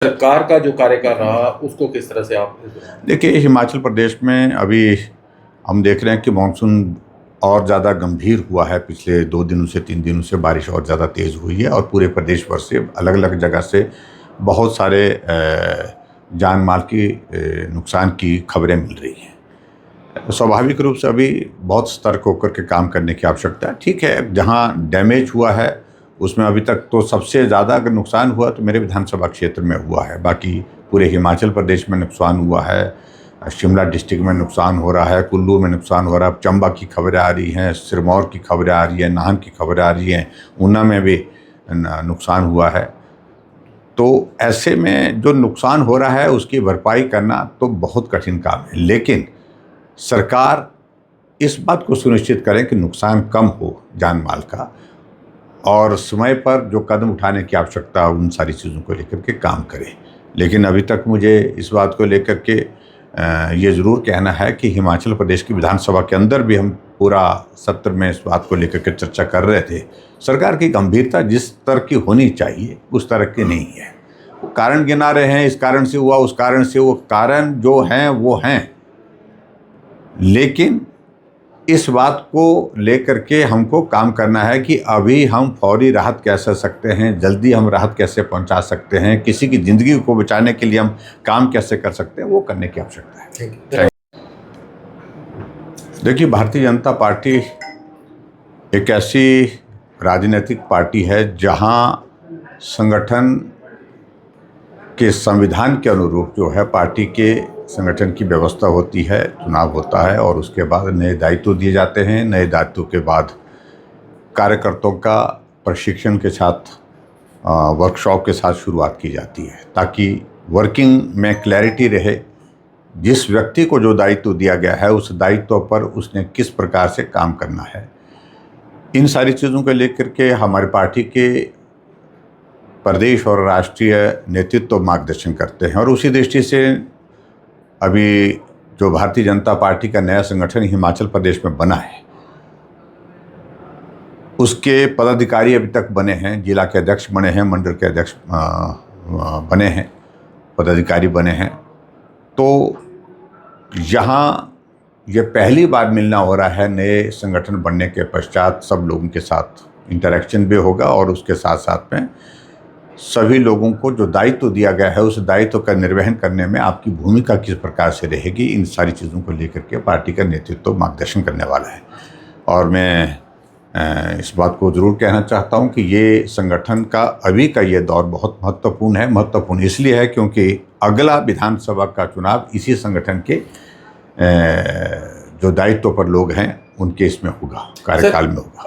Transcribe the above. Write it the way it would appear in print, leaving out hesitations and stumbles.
सरकार का जो कार्यकाल रहा उसको किस तरह से आप देखिए, हिमाचल प्रदेश में अभी हम देख रहे हैं कि मानसून और ज़्यादा गंभीर हुआ है। पिछले 2 दिनों से 3 दिनों से बारिश और ज़्यादा तेज़ हुई है और पूरे प्रदेश भर से अलग अलग जगह से बहुत सारे जान माल की नुकसान की खबरें मिल रही हैं। स्वाभाविक रूप से अभी बहुत सतर्क होकर के काम करने की आवश्यकता है। ठीक है, जहाँ डैमेज हुआ है उसमें अभी तक तो सबसे ज़्यादा अगर नुकसान हुआ तो मेरे विधानसभा क्षेत्र में हुआ है। बाकी पूरे हिमाचल प्रदेश में नुकसान हुआ है, शिमला डिस्ट्रिक्ट में नुकसान हो रहा है, कुल्लू में नुकसान हो रहा है, चंबा की खबरें आ रही हैं, सिरमौर की खबरें आ रही हैं, नाहन की खबरें आ रही हैं, ऊना में भी नुकसान हुआ है। तो ऐसे में जो नुकसान हो रहा है उसकी भरपाई करना तो बहुत कठिन काम है, लेकिन सरकार इस बात को सुनिश्चित करें कि नुकसान कम हो जान माल का, और समय पर जो कदम उठाने की आवश्यकता है उन सारी चीज़ों को लेकर के काम करें। लेकिन अभी तक मुझे इस बात को लेकर के ये ज़रूर कहना है कि हिमाचल प्रदेश की विधानसभा के अंदर भी हम पूरा सत्र में इस बात को लेकर के चर्चा कर रहे थे। सरकार की गंभीरता जिस तरह की होनी चाहिए उस तरह की नहीं है। वो कारण गिना रहे हैं, इस कारण से हुआ, उस कारण से, वो कारण जो हैं वो हैं, लेकिन इस बात को लेकर के हमको काम करना है कि अभी हम फौरी राहत कैसे सकते हैं, जल्दी हम राहत कैसे पहुंचा सकते हैं, किसी की ज़िंदगी को बचाने के लिए हम काम कैसे कर सकते हैं, वो करने की आवश्यकता है। देखिए, भारतीय जनता पार्टी एक ऐसी राजनीतिक पार्टी है जहां संगठन के संविधान के अनुरूप जो है पार्टी के संगठन की व्यवस्था होती है, चुनाव होता है और उसके बाद नए दायित्व दिए जाते हैं। नए दायित्व के बाद कार्यकर्ताओं का प्रशिक्षण के साथ, वर्कशॉप के साथ शुरुआत की जाती है ताकि वर्किंग में क्लैरिटी रहे। जिस व्यक्ति को जो दायित्व दिया गया है उस दायित्व पर उसने किस प्रकार से काम करना है, इन सारी चीज़ों को लेकर के हमारी पार्टी के प्रदेश और राष्ट्रीय नेतृत्व मार्गदर्शन करते हैं। और उसी दृष्टि से अभी जो भारतीय जनता पार्टी का नया संगठन हिमाचल प्रदेश में बना है उसके पदाधिकारी अभी तक बने हैं, जिला के अध्यक्ष बने हैं, मंडल के अध्यक्ष बने हैं, पदाधिकारी बने हैं। तो यहाँ ये पहली बार मिलना हो रहा है। नए संगठन बनने के पश्चात सब लोगों के साथ इंटरेक्शन भी होगा और उसके साथ साथ में सभी लोगों को जो दायित्व दिया गया है उस दायित्व का निर्वहन करने में आपकी भूमिका किस प्रकार से रहेगी, इन सारी चीज़ों को लेकर के पार्टी का नेतृत्व मार्गदर्शन करने वाला है। और मैं इस बात को ज़रूर कहना चाहता हूं कि ये संगठन का अभी का ये दौर बहुत महत्वपूर्ण है। महत्वपूर्ण इसलिए है क्योंकि अगला विधानसभा का चुनाव इसी संगठन के जो दायित्व पर लोग हैं उनके इसमें होगा, कार्यकाल में होगा।